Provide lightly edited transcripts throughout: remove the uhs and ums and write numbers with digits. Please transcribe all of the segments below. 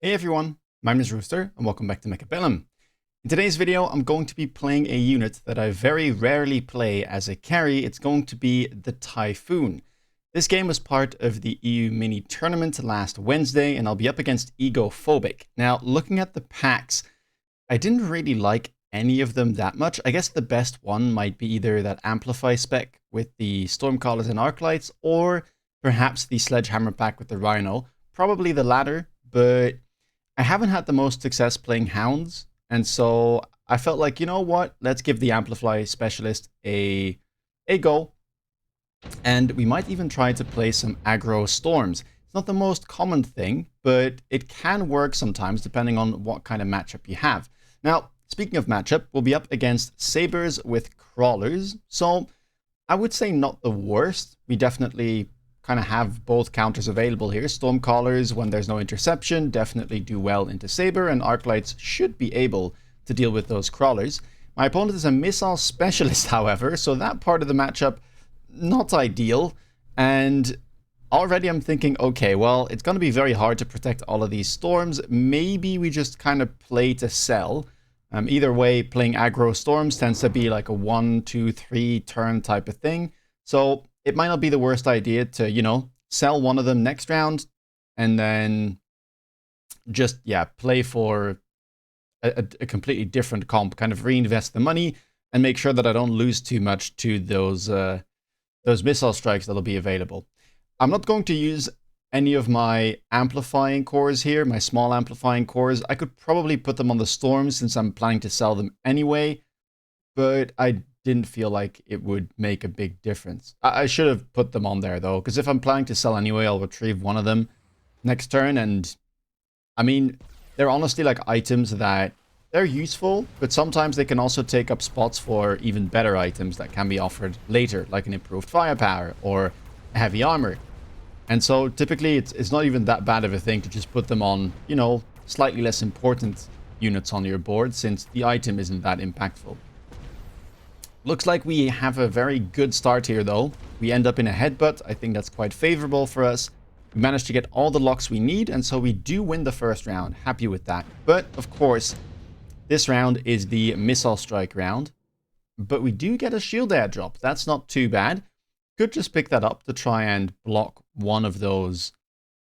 Hey everyone, my name is Rooster and welcome back to Mechabellum. In today's video, I'm going to be playing a unit that I very rarely play as a carry. It's going to be the TYPHOON. This game was part of the EU mini tournament last Wednesday and I'll be up against Egophobic. Now, looking at the packs, I didn't really like any of them that much. I guess the best one might be either that Amplify spec with the Stormcallers and Arclights, or perhaps the Sledgehammer pack with the Rhino. Probably the latter, but I haven't had the most success playing Hounds, and so I felt like, you know what, let's give the Amplify Specialist a go, and we might even try to play some aggro Storms. It's not the most common thing, but it can work sometimes depending on what kind of matchup you have. Now, speaking of matchup, we'll be up against Sabers with Crawlers, so I would say not the worst. We definitely kind of have both counters available here. Stormcallers, when there's no interception, definitely do well into Saber, and Arclights should be able to deal with those Crawlers. My opponent is a Missile Specialist, however, so that part of the matchup, not ideal. And already I'm thinking, okay, well, it's going to be very hard to protect all of these Storms. Maybe we just kind of play to sell. Either way, playing aggro Storms tends to be like a 1, 2, 3 turn type of thing. So it might not be the worst idea to, you know, sell one of them next round and then just, yeah, play for a completely different comp, kind of reinvest the money and make sure that I don't lose too much to those missile strikes that'll be available. I'm not going to use any of my amplifying cores here, my small amplifying cores. I could probably put them on the Storms since I'm planning to sell them anyway, but I didn't feel like it would make a big difference. I should have put them on there though, because if I'm planning to sell anyway, I'll retrieve one of them next turn. And I mean, they're honestly like items that they're useful, but sometimes they can also take up spots for even better items that can be offered later, like an improved firepower or heavy armor. And so typically it's not even that bad of a thing to just put them on, you know, slightly less important units on your board, since the item isn't that impactful. Looks like we have a very good start here, though. We end up in a headbutt. I think that's quite favorable for us. We managed to get all the locks we need, and so we do win the first round. Happy with that. But, of course, this round is the missile strike round. But we do get a shield airdrop. That's not too bad. Could just pick that up to try and block one of those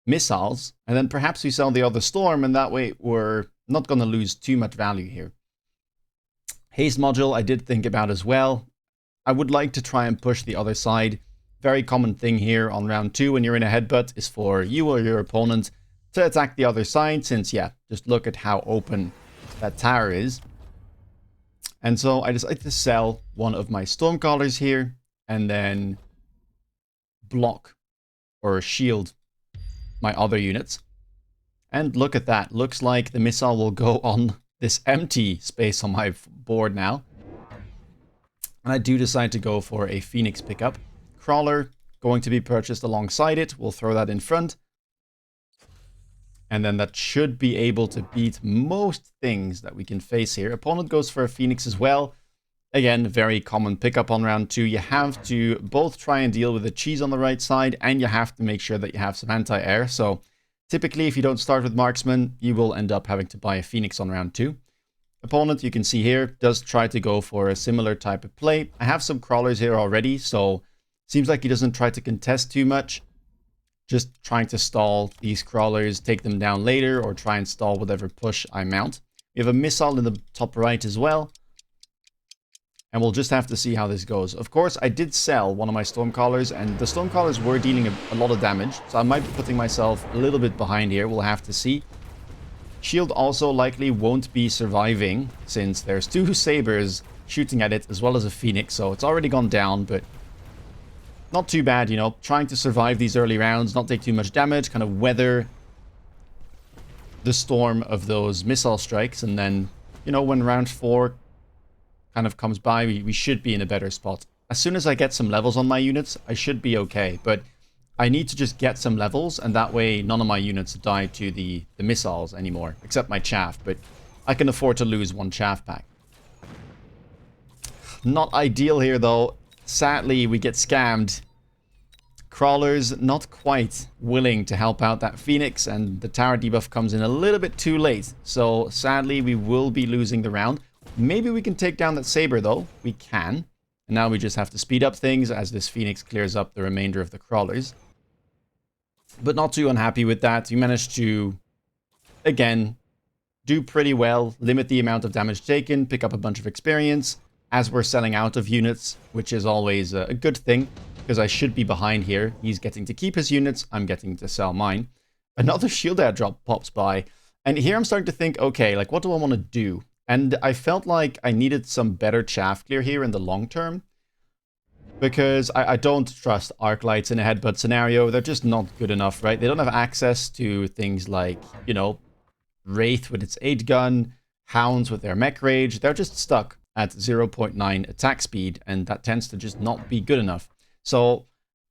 missiles. And then perhaps we sell the other storm, and that way we're not going to lose too much value here. Haste module I did think about as well. I would like to try and push the other side. Very common thing here on round 2 when you're in a headbutt is for you or your opponent to attack the other side, since, yeah, just look at how open that tower is. And so I decided to sell one of my Stormcallers here and then block or shield my other units. And look at that. Looks like the missile will go on this empty space on my board now. And I do decide to go for a Phoenix pickup. Crawler going to be purchased alongside it. We'll throw that in front. And then that should be able to beat most things that we can face here. Opponent goes for a Phoenix as well. Again, very common pickup on round 2. You have to both try and deal with the cheese on the right side, and you have to make sure that you have some anti-air. So typically, if you don't start with Marksman, you will end up having to buy a Phoenix on round 2. Opponent, you can see here, does try to go for a similar type of play. I have some Crawlers here already, so seems like he doesn't try to contest too much. Just trying to stall these Crawlers, take them down later, or try and stall whatever push I mount. We have a missile in the top right as well. And we'll just have to see how this goes. Of course, I did sell one of my Stormcallers, and the Stormcallers were dealing a lot of damage. So I might be putting myself a little bit behind here. We'll have to see. Shield also likely won't be surviving, since there's 2 Sabers shooting at it, as well as a Phoenix. So it's already gone down, but not too bad, you know. Trying to survive these early rounds, not take too much damage, kind of weather the storm of those missile strikes. And then, you know, when round 4 kind of comes by, we should be in a better spot. As soon as I get some levels on my units, I should be okay, but I need to just get some levels, and that way none of my units die to the missiles anymore, except my chaff, but I can afford to lose one chaff pack. Not ideal here though. Sadly, we get scammed. Crawlers not quite willing to help out that Phoenix, and the tower debuff comes in a little bit too late. So sadly, we will be losing the round. Maybe we can take down that Saber though. We can. And now we just have to speed up things as this Phoenix clears up the remainder of the Crawlers. But not too unhappy with that. We managed to, again, do pretty well, limit the amount of damage taken, pick up a bunch of experience as we're selling out of units, which is always a good thing, because I should be behind here. He's getting to keep his units, I'm getting to sell mine. Another shield airdrop pops by, and here I'm starting to think, okay, like what do I want to do? And I felt like I needed some better chaff clear here in the long term, because I don't trust arc lights in a headbutt scenario. They're just not good enough, right? They don't have access to things like, you know, Wraith with its 8 gun, Hounds with their mech rage. They're just stuck at 0.9 attack speed, and that tends to just not be good enough. So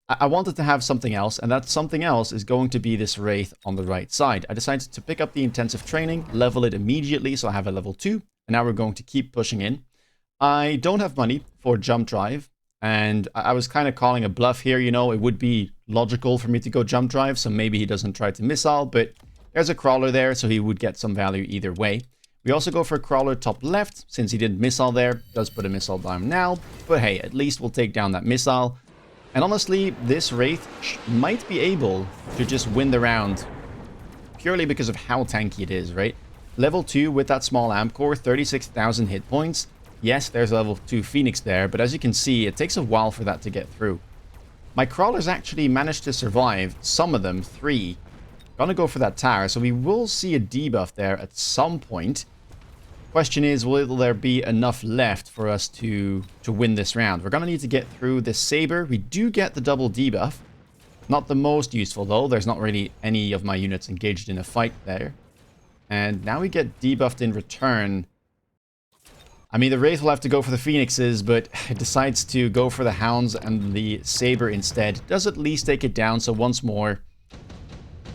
I wanted to have something else, and that something else is going to be this Wraith on the right side. I decided to pick up the intensive training, level it immediately, so I have a level 2, and now we're going to keep pushing in. I don't have money for jump drive, and I was kind of calling a bluff here, you know. It would be logical for me to go jump drive, so maybe he doesn't try to missile, but there's a crawler there, so he would get some value either way. We also go for a crawler top left, since he didn't missile there. Does put a missile down now, but hey, at least we'll take down that missile. And honestly, this Wraith might be able to just win the round purely because of how tanky it is, right? Level 2 with that small amp core, 36,000 hit points. Yes, there's a level 2 Phoenix there, but as you can see, it takes a while for that to get through. My crawlers actually managed to survive, some of them, 3. Gonna go for that tower, so we will see a debuff there at some point. Question is, will there be enough left for us to win this round? We're gonna need to get through this Saber. We do get the double debuff. Not the most useful though. There's not really any of my units engaged in a fight there. And now we get debuffed in return. I mean, the Wraith will have to go for the Phoenixes, but it decides to go for the Hounds and the Saber instead. Does at least take it down, so once more,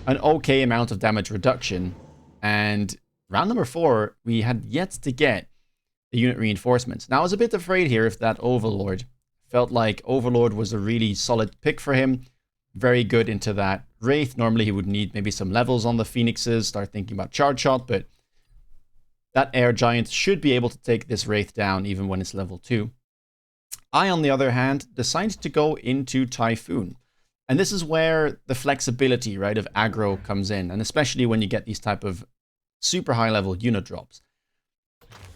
an okay amount of damage reduction. And round number 4, we had yet to get the unit reinforcements. Now, I was a bit afraid here if that Overlord. Felt like Overlord was a really solid pick for him. Very good into that Wraith. Normally, he would need maybe some levels on the Phoenixes, start thinking about Charge Shot, but that Air Giant should be able to take this Wraith down even when it's level 2. I, on the other hand, decided to go into Typhoon. And this is where the flexibility, right, of aggro comes in, and especially when you get these type of super high level unit drops.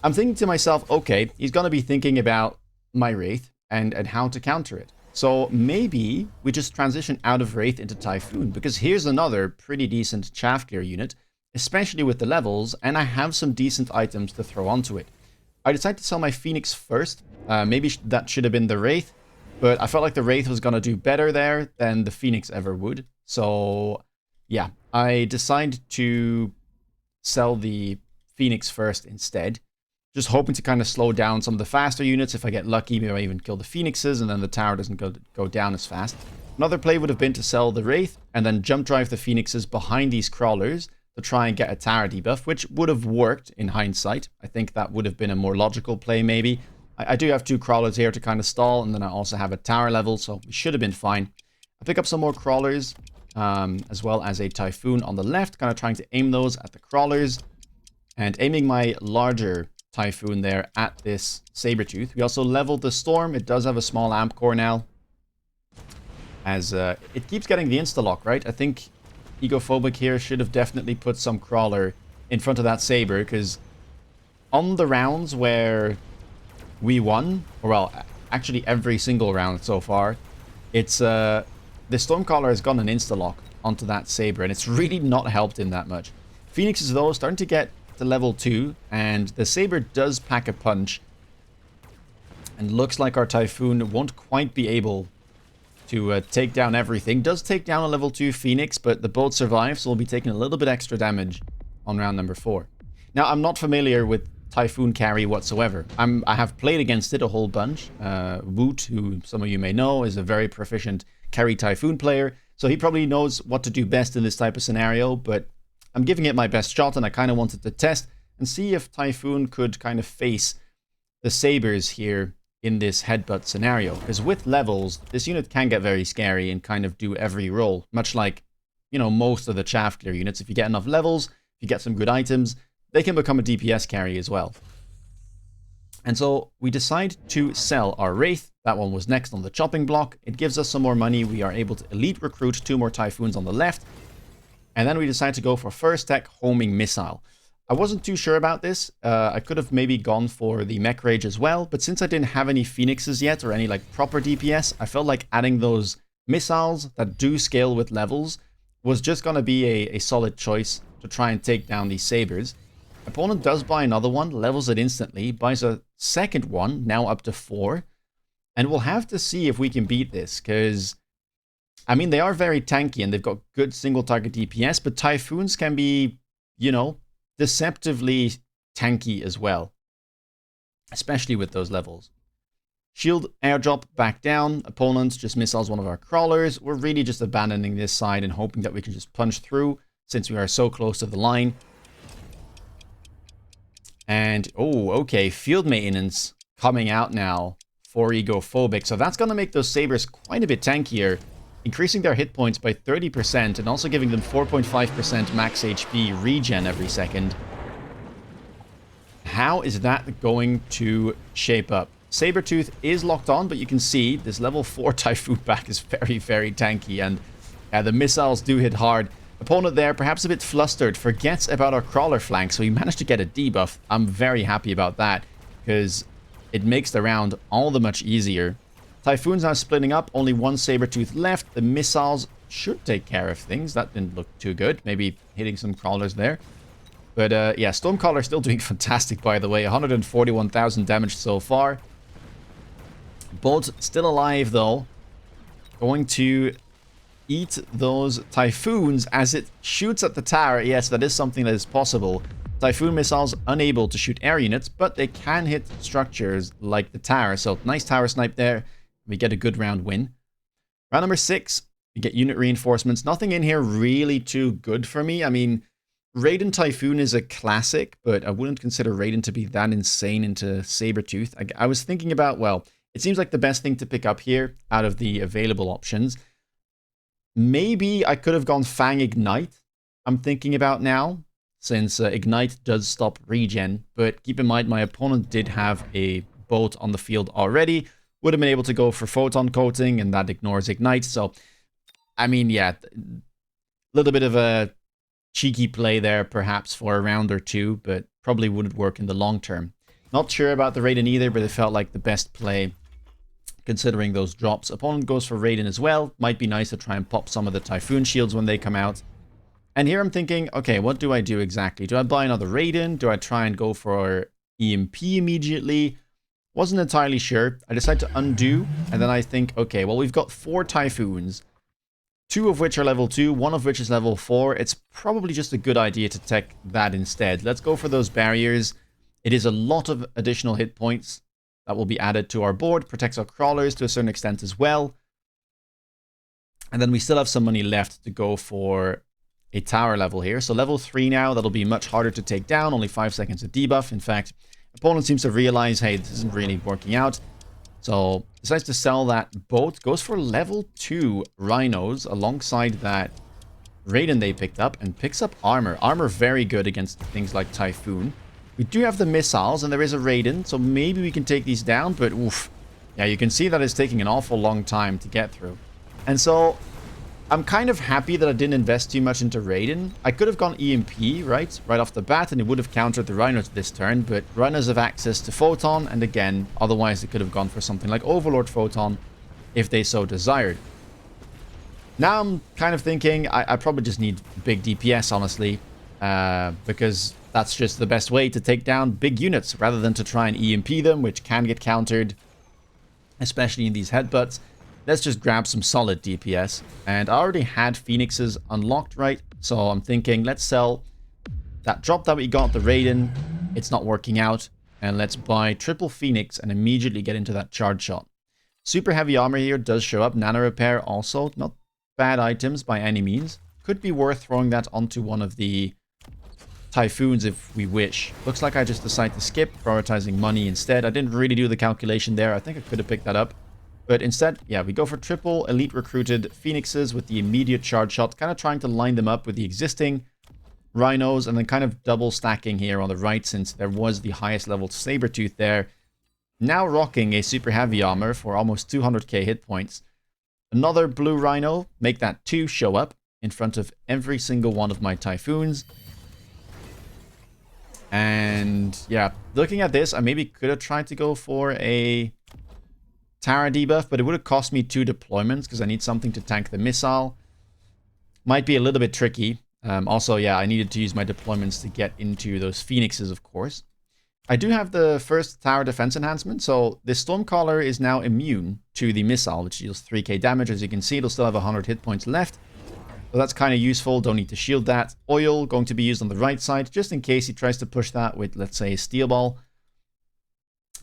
I'm thinking to myself, okay, he's going to be thinking about my Wraith and how to counter it. So maybe we just transition out of Wraith into Typhoon, because here's another pretty decent chaff clear unit, especially with the levels, and I have some decent items to throw onto it. I decided to sell my Phoenix first. Maybe that should have been the Wraith, but I felt like the Wraith was going to do better there than the Phoenix ever would. So yeah, I decided to sell the Phoenix first instead. Just hoping to kind of slow down some of the faster units. If I get lucky, maybe I even kill the Phoenixes and then the tower doesn't go down as fast. Another play would have been to sell the Wraith and then jump drive the Phoenixes behind these crawlers to try and get a tower debuff, which would have worked in hindsight. I think that would have been a more logical play maybe. I do have 2 crawlers here to kind of stall, and then I also have a tower level, so we should have been fine. I pick up some more crawlers, as well as a Typhoon on the left, kind of trying to aim those at the crawlers, and aiming my larger Typhoon there at this Sabertooth. We also leveled the Storm. It does have a small amp core now, as it keeps getting the insta-lock, right? I think Egophobic here should have definitely put some crawler in front of that Saber, because on the rounds where we won, or well, actually every single round so far, it's the Stormcaller has gotten an insta-lock onto that Saber, and it's really not helped him that much. Phoenix is though starting to get to level 2, and the Saber does pack a punch, and looks like our Typhoon won't quite be able to take down everything. Does take down a level 2 Phoenix, but the both survive, so we'll be taking a little bit extra damage on round number 4. Now, I'm not familiar with Typhoon carry whatsoever. I have played against it a whole bunch. Woot, who some of you may know, is a very proficient carry Typhoon player, so he probably knows what to do best in this type of scenario, but I'm giving it my best shot, and I kind of wanted to test and see if Typhoon could kind of face the Sabers here in this headbutt scenario. Because with levels, this unit can get very scary and kind of do every role. Much like, you know, most of the chaff clear units. If you get enough levels, if you get some good items, they can become a DPS carry as well. And so we decide to sell our Wraith. That one was next on the chopping block. It gives us some more money. We are able to elite recruit 2 more Typhoons on the left. And then we decide to go for first tech homing missile. I wasn't too sure about this. I could have maybe gone for the mech rage as well. But since I didn't have any phoenixes yet or any like proper DPS, I felt like adding those missiles that do scale with levels was just going to be a solid choice to try and take down these sabers. Opponent does buy another one, levels it instantly, buys a second one, now up to 4. And we'll have to see if we can beat this, because, I mean, they are very tanky and they've got good single target DPS, but Typhoons can be, you know, deceptively tanky as well, especially with those levels. Shield airdrop back down. Opponents just missiles one of our crawlers. We're really just abandoning this side and hoping that we can just punch through since we are so close to the line. And, oh, okay, field maintenance coming out now for Egophobic. So that's going to make those sabers quite a bit tankier, increasing their hit points by 30% and also giving them 4.5% max HP regen every second. How is that going to shape up? Sabertooth is locked on, but you can see this level 4 Typhoon back is very, very tanky, and the missiles do hit hard. Opponent there, perhaps a bit flustered, forgets about our crawler flank, so he managed to get a debuff. I'm very happy about that, because it makes the round all the much easier. Typhoon's now splitting up, only 1 Sabertooth left. The missiles should take care of things. That didn't look too good. Maybe hitting some crawlers there. But yeah, Stormcaller still doing fantastic, by the way. 141,000 damage so far. Bolt still alive, though. Going to eat those Typhoons as it shoots at the tower. Yes, that is something that is possible. Typhoon missiles unable to shoot air units, but they can hit structures like the tower. So nice tower snipe there. We get a good round win. Round number 6, we get unit reinforcements. Nothing in here really too good for me. I mean, Raiden Typhoon is a classic, but I wouldn't consider Raiden to be that insane into Sabertooth. I was thinking about, well, it seems like the best thing to pick up here out of the available options. Maybe I could have gone Fang Ignite, I'm thinking about now, since Ignite does stop regen. But keep in mind, my opponent did have a bolt on the field already. Would have been able to go for Photon Coating, and that ignores Ignite. So, I mean, yeah, a little bit of a cheeky play there, perhaps, for a round or two, but probably wouldn't work in the long term. Not sure about the Raiden either, but it felt like the best play considering those drops. Opponent goes for Raiden as well. Might be nice to try and pop some of the Typhoon shields when they come out. And here I'm thinking, okay, what do I do exactly? Do I buy another Raiden? Do I try and go for EMP immediately? Wasn't entirely sure. I decided to undo, and then I think, okay, well, we've got 4 Typhoons, 2 of which are level 2, 1 of which is level 4. It's probably just a good idea to tech that instead. Let's go for those barriers. It is a lot of additional hit points that will be added to our board. Protects our crawlers to a certain extent as well. And then we still have some money left to go for a tower level here. So level 3 now, that'll be much harder to take down. Only 5 seconds of debuff. In fact, opponent seems to realize, hey, this isn't really working out. So decides to sell that boat. Goes for level 2 rhinos alongside that Raiden they picked up, and picks up armor. Armor very good against things like Typhoon. We do have the missiles, and there is a Raiden, so maybe we can take these down, but oof. Yeah, you can see that it's taking an awful long time to get through. And so, I'm kind of happy that I didn't invest too much into Raiden. I could have gone EMP, right off the bat, and it would have countered the Rhinos this turn, but Rhinos have access to Photon, and again, otherwise they could have gone for something like Overlord Photon, if they so desired. Now I'm kind of thinking, I probably just need big DPS, honestly, because that's just the best way to take down big units, rather than to try and EMP them, which can get countered, especially in these headbutts. Let's just grab some solid DPS. And I already had Phoenixes unlocked, right? So I'm thinking, let's sell that drop that we got, the Raiden. It's not working out. And let's buy triple Phoenix and immediately get into that charge shot. Super heavy armor here does show up. Nano repair also. Not bad items by any means. Could be worth throwing that onto one of the Typhoons if we wish. Looks like I just decided to skip, prioritizing money instead. I didn't really do the calculation there. I think I could have picked that up. But instead, yeah, we go for triple elite recruited Phoenixes with the immediate charge shot, kind of trying to line them up with the existing Rhinos, and then kind of double stacking here on the right since there was the highest level Sabertooth there. Now rocking a super heavy armor for almost 200k hit points. Another blue Rhino, make that 2 show up in front of every single one of my Typhoons. And yeah, looking at this, I maybe could have tried to go for a Tara debuff, but it would have cost me 2 deployments because I need something to tank the missile. Might be a little bit tricky. Also, yeah, I needed to use my deployments to get into those Phoenixes, of course. I do have the first tower defense enhancement, so this Stormcaller is now immune to the missile, which deals 3k damage. As you can see, it'll still have 100 hit points left. So that's kind of useful, don't need to shield that. Oil going to be used on the right side, just in case he tries to push that with, let's say, a Steel Ball.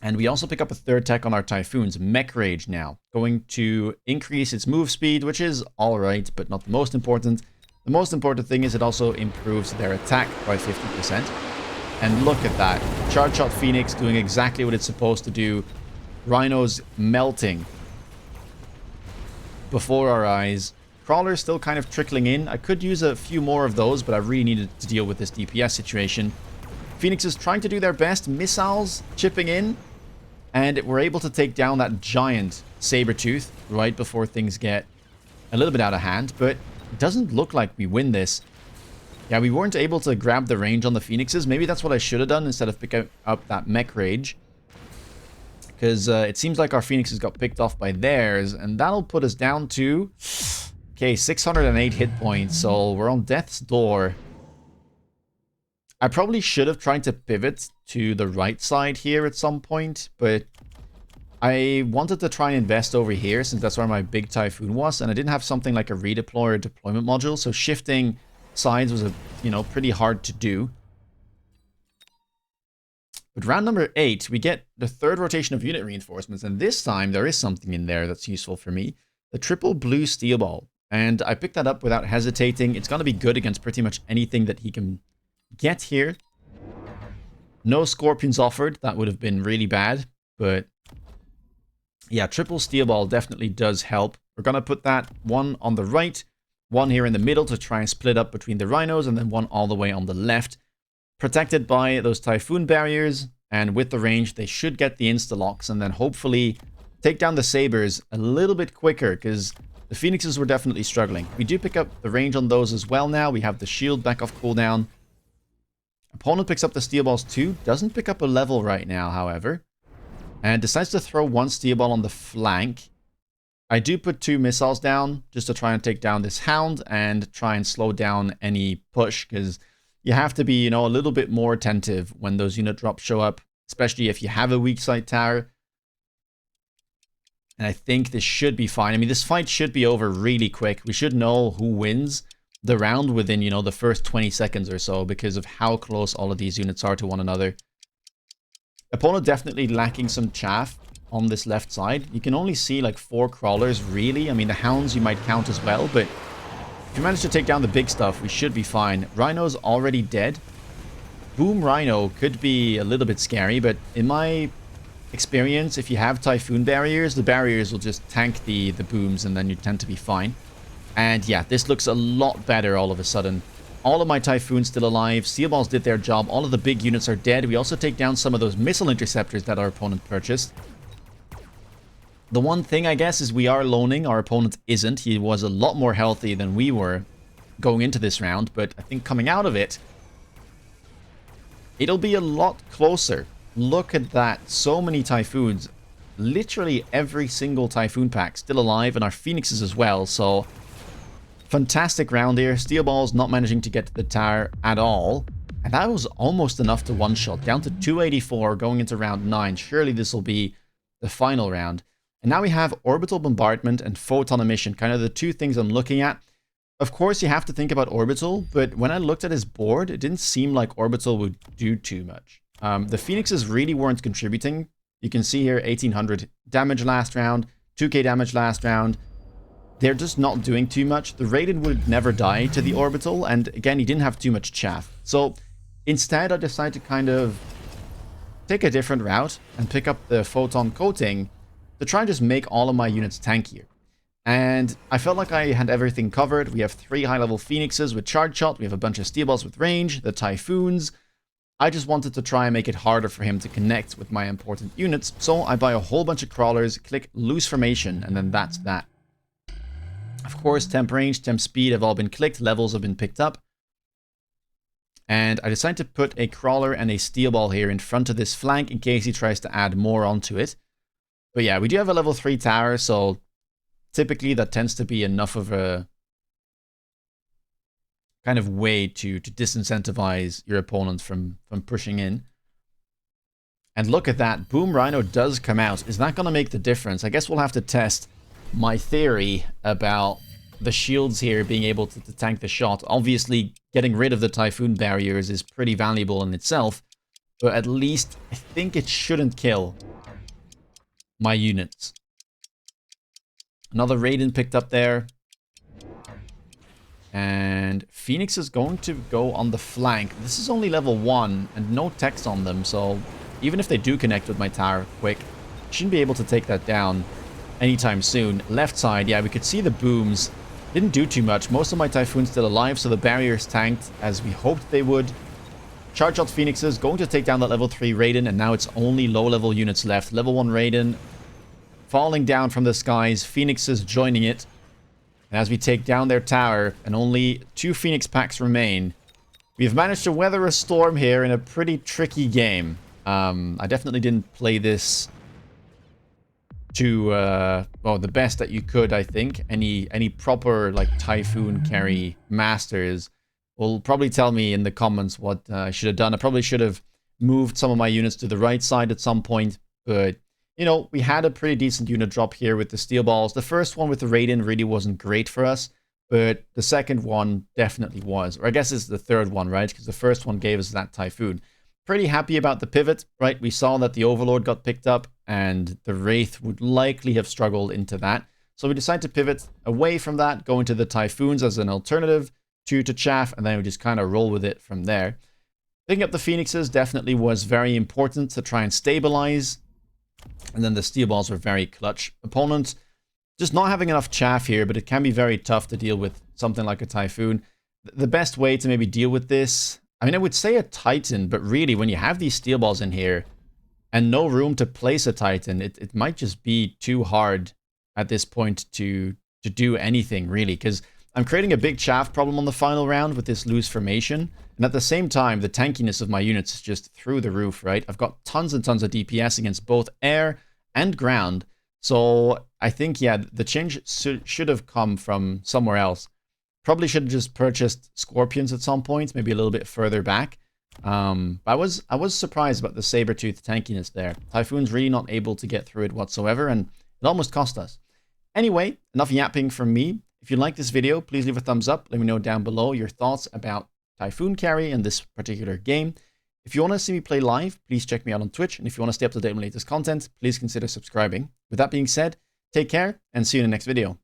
And we also pick up a third tech on our Typhoons, Mech Rage now. Going to increase its move speed, which is alright, but not the most important. The most important thing is it also improves their attack by 50%. And look at that. Charge Shot Phoenix doing exactly what it's supposed to do. Rhinos melting before our eyes. Crawler still kind of trickling in. I could use a few more of those, but I really needed to deal with this DPS situation. Phoenix is trying to do their best. Missiles chipping in. And we're able to take down that giant Sabertooth right before things get a little bit out of hand. But it doesn't look like we win this. Yeah, we weren't able to grab the range on the Phoenixes. Maybe that's what I should have done instead of picking up that Mech Rage. Because it seems like our Phoenixes got picked off by theirs. And that'll put us down to... Okay, 608 hit points, so we're on death's door. I probably should have tried to pivot to the right side here at some point, but I wanted to try and invest over here since that's where my big Typhoon was, and I didn't have something like a redeploy or deployment module, so shifting sides was, pretty hard to do. But round number 8, we get the third rotation of unit reinforcements, and this time there is something in there that's useful for me. The triple blue Steel Ball. And I picked that up without hesitating. It's going to be good against pretty much anything that he can get here. No Scorpions offered. That would have been really bad. But yeah, triple Steel Ball definitely does help. We're going to put that one on the right, one here in the middle to try and split up between the Rhinos, and then one all the way on the left. Protected by those Typhoon barriers, and with the range, they should get the insta-locks, and then hopefully take down the Sabers a little bit quicker, because the Phoenixes were definitely struggling. We do pick up the range on those as well now. We have the shield back off cooldown. Opponent picks up the Steel Balls too. Doesn't pick up a level right now, however. And decides to throw one Steel Ball on the flank. I do put 2 missiles down just to try and take down this Hound and try and slow down any push, because you have to be, a little bit more attentive when those unit drops show up, especially if you have a weak side tower. And I think this should be fine. I mean, this fight should be over really quick. We should know who wins the round within, the first 20 seconds or so because of how close all of these units are to one another. Opponent definitely lacking some chaff on this left side. You can only see like 4 crawlers, really. I mean, the Hounds you might count as well, but if you manage to take down the big stuff, we should be fine. Rhino's already dead. Boom Rhino could be a little bit scary, but in my experience, if you have Typhoon barriers, the barriers will just tank the booms and then you tend to be fine. And yeah, this looks a lot better all of a sudden. All of my Typhoons still alive. Steel Balls did their job. All of the big units are dead. We also take down some of those missile interceptors that our opponent purchased. The one thing, I guess, is we are loaning. Our opponent isn't. He was a lot more healthy than we were going into this round, but I think coming out of it, it'll be a lot closer. Look at that. So many Typhoons. Literally every single Typhoon pack still alive, and our Phoenixes as well. So, fantastic round here. Steel Balls not managing to get to the tower at all. And that was almost enough to one-shot. Down to 284 going into round 9. Surely this will be the final round. And now we have Orbital Bombardment and Photon Emission. Kind of the 2 things I'm looking at. Of course, you have to think about Orbital. But when I looked at his board, it didn't seem like Orbital would do too much. The Phoenixes really weren't contributing. You can see here 1800 damage last round, 2k damage last round. They're just not doing too much. The Raiden would never die to the Orbital, and again, he didn't have too much chaff. So Instead, I decided to kind of take a different route and pick up the photon coating to try and just make all of my units tankier. And I felt like I had everything covered. We have 3 high-level Phoenixes with charge shot. We have a bunch of steel balls with range, the Typhoons. I just wanted to try and make it harder for him to connect with my important units. So I buy a whole bunch of crawlers, click loose formation, and then that's that. Of course, temp range, temp speed have all been clicked. Levels have been picked up. And I decided to put a crawler and a steel ball here in front of this flank in case he tries to add more onto it. But yeah, we do have a level 3 tower, so typically that tends to be enough of a kind of way to disincentivize your opponent from pushing in. And look at that, Boom Rhino does come out. Is that going to make the difference? I guess we'll have to test my theory about the shields here being able to tank the shot. Obviously, getting rid of the Typhoon barriers is pretty valuable in itself, but at least I think it shouldn't kill my units. Another Raiden picked up there. And Phoenix is going to go on the flank. This is only level 1 and no text on them, so even if they do connect with my tower quick, shouldn't be able to take that down anytime soon. Left side, yeah, we could see the booms. Didn't do too much. Most of my Typhoons still alive, so the barriers tanked as we hoped they would. Charge shot Phoenixes going to take down that level 3 Raiden, and now it's only low-level units left. Level 1 Raiden falling down from the skies, Phoenixes joining it. And as we take down their tower, and only 2 Phoenix packs remain, we've managed to weather a storm here in a pretty tricky game. I definitely didn't play this to well, the best that you could, I think. Any proper like Typhoon carry masters will probably tell me in the comments what I should have done. I probably should have moved some of my units to the right side at some point, but you know, we had a pretty decent unit drop here with the steel balls. The first one with the Raiden really wasn't great for us, but the second one definitely was. Or I guess it's the third one, right? Because the first one gave us that Typhoon. Pretty happy about the pivot, right? We saw that the Overlord got picked up and the Wraith would likely have struggled into that. So we decided to pivot away from that, go into the Typhoons as an alternative to Chaff, and then we just kind of roll with it from there. Picking up the Phoenixes definitely was very important to try and stabilize. And then the steel balls were very clutch. Opponent just not having enough chaff here, but it can be very tough to deal with something like a Typhoon. The best way to maybe deal with this, I mean, I would say a Titan, but really when you have these steel balls in here and no room to place a Titan, it might just be too hard at this point to do anything really, because I'm creating a big chaff problem on the final round with this loose formation. And at the same time, the tankiness of my units is just through the roof, right? I've got tons and tons of DPS against both air and ground. So I think, yeah, the change should have come from somewhere else. Probably should have just purchased Scorpions at some point, maybe a little bit further back. But I was surprised about the Sabertooth tankiness there. Typhoon's really not able to get through it whatsoever, and it almost cost us. Anyway, enough yapping from me. If you like this video, please leave a thumbs up. Let me know down below your thoughts about Typhoon carry in this particular game. If you want to see me play live, please check me out on Twitch. And if you want to stay up to date on my latest content, please consider subscribing. With that being said, take care and see you in the next video.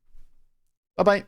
Bye-bye.